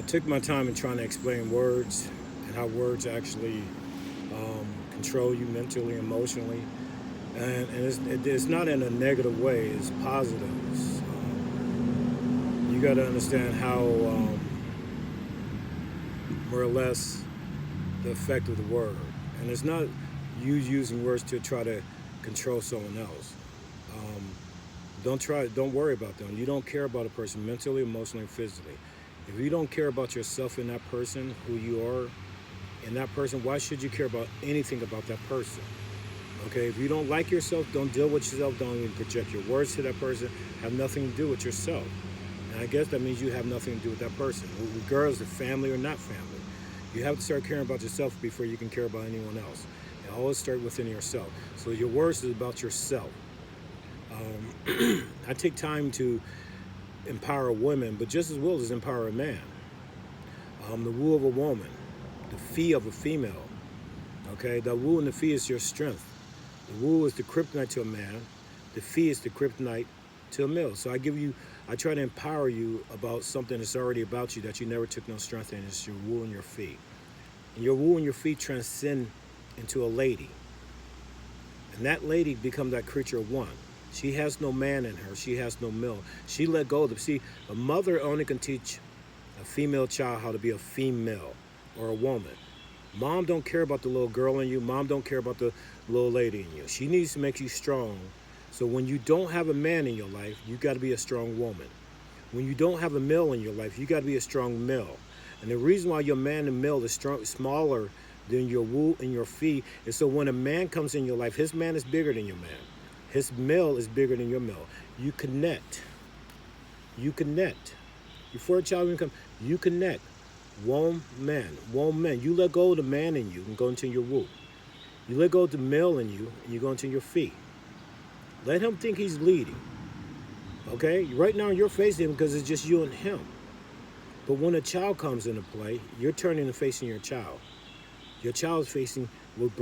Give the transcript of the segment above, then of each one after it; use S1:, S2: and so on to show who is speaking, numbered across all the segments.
S1: took my time in trying to explain words and how words actually control you mentally, emotionally, and it's not in a negative way. It's positive. You got to understand how more or less the effect of the word, and it's not you using words to try to control someone else. Um, don't worry about them. You don't care about a person mentally, emotionally, physically. If you don't care about yourself in that person, who you are in that person, why should you care about anything about that person? Okay, if you don't like yourself, don't deal with yourself. Don't even project your words to that person. Have nothing to do with yourself. And I guess that means you have nothing to do with that person, regardless of family or not family. You have to start caring about yourself before you can care about anyone else. And always start within yourself. So your words is about yourself. I take time to empower women, but just as well as empower a man. The woo of a woman, the fee of a female. Okay, the woo and the fee is your strength. The woo is the kryptonite to a man. The fee is the kryptonite to a male. So I try to empower you about something that's already about you that you never took no strength in. It's your woo and your fee. And your woo and your fee transcend into a lady. And that lady becomes that creature of one. She has no man in her. She has no male. She let go of them. See, a mother only can teach a female child how to be a female or a woman. Mom don't care about the little girl in you. Mom don't care about the little lady in you. She needs to make you strong. So when you don't have a man in your life, you got to be a strong woman. When you don't have a male in your life, you got to be a strong male. And the reason why your man and male is smaller than your woo and your fee is so when a man comes in your life, his man is bigger than your man. His male is bigger than your male. You connect. You connect. Before a child even comes, you connect. One man. You let go of the man in you and go into your woo. You let go of the male in you and you go into your fee. Let him think he's leading. Okay? Right now you're facing him because it's just you and him. But when a child comes into play, you're turning and facing your child. Your child is facing what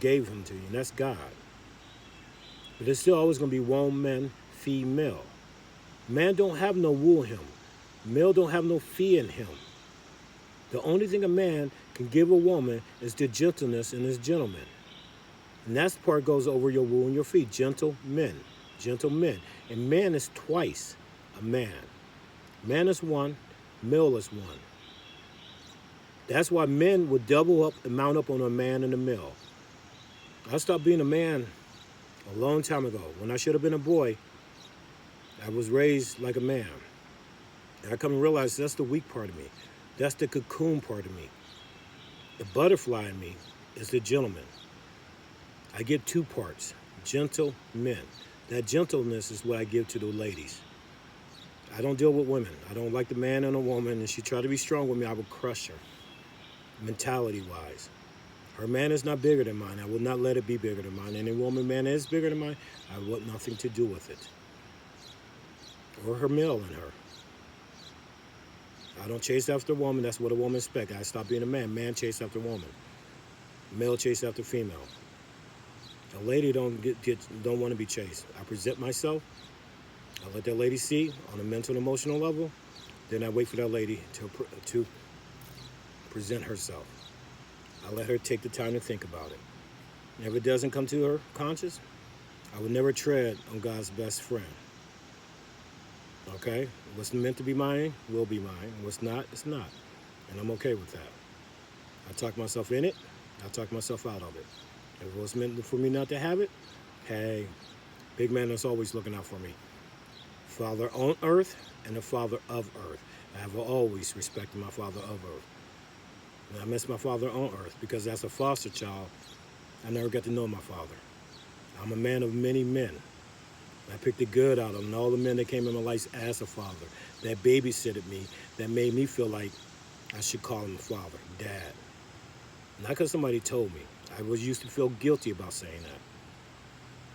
S1: gave him to you, and that's God. But there's still always going to be one man, female. Man don't have no woo in him. Male don't have no fee in him. The only thing a man can give a woman is the gentleness and his gentleman. And that part goes over your woo and your fee. Gentle men. And man is twice a man. Man is one, male is one. That's why men would double up and mount up on a man and a male. I stopped being a man a long time ago. When I should have been a boy, I was raised like a man. And I come to realize that's the weak part of me. That's the cocoon part of me. The butterfly in me is the gentleman. I get two parts, gentle men. That gentleness is what I give to the ladies. I don't deal with women. I don't like the man and a woman, and she try to be strong with me, I will crush her, mentality-wise. Her man is not bigger than mine. I will not let it be bigger than mine. Any woman man is bigger than mine, I want nothing to do with it. Or her male in her. I don't chase after a woman. That's what a woman expects. I stop being a man. Man chase after woman. Male chase after female. A lady don't want to be chased. I present myself. I let that lady see on a mental and emotional level. Then I wait for that lady to present herself. I let her take the time to think about it. And if it doesn't come to her conscious, I would never tread on God's best friend. Okay? What's meant to be mine will be mine. What's not, it's not. And I'm okay with that. I talk myself in it. I talk myself out of it. If it was meant for me not to have it, hey, big man is always looking out for me. Father on earth and the Father of earth. I have always respected my Father of earth. And I miss my father on earth because as a foster child, I never got to know my father. I'm a man of many men. I picked the good out of them, and all the men that came in my life as a father, that babysitted me, that made me feel like I should call him a father, dad. Not because somebody told me. I was used to feel guilty about saying that.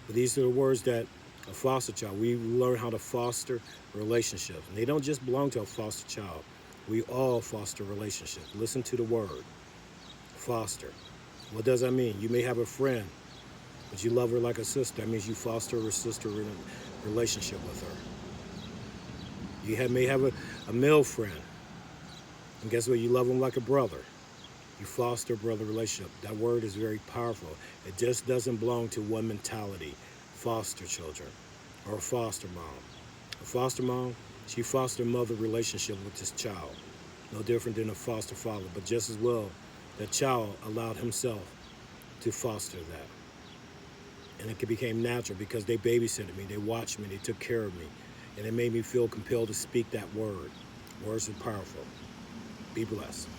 S1: But these are the words that a foster child, we learn how to foster relationships. And they don't just belong to a foster child. We all foster relationships. Listen to the word, foster. What does that mean? You may have a friend, but you love her like a sister. That means you foster a sister relationship with her. You may have a male friend, And guess what? You love them like a brother. You foster a brother relationship. That word is very powerful. It just doesn't belong to one mentality. Foster children or a foster mom. A foster mom, she fostered a mother relationship with this child. No different than a foster father, but just as well, the child allowed himself to foster that. And it became natural because they babysitted me, they watched me, they took care of me. And it made me feel compelled to speak that word. Words are powerful. Be blessed.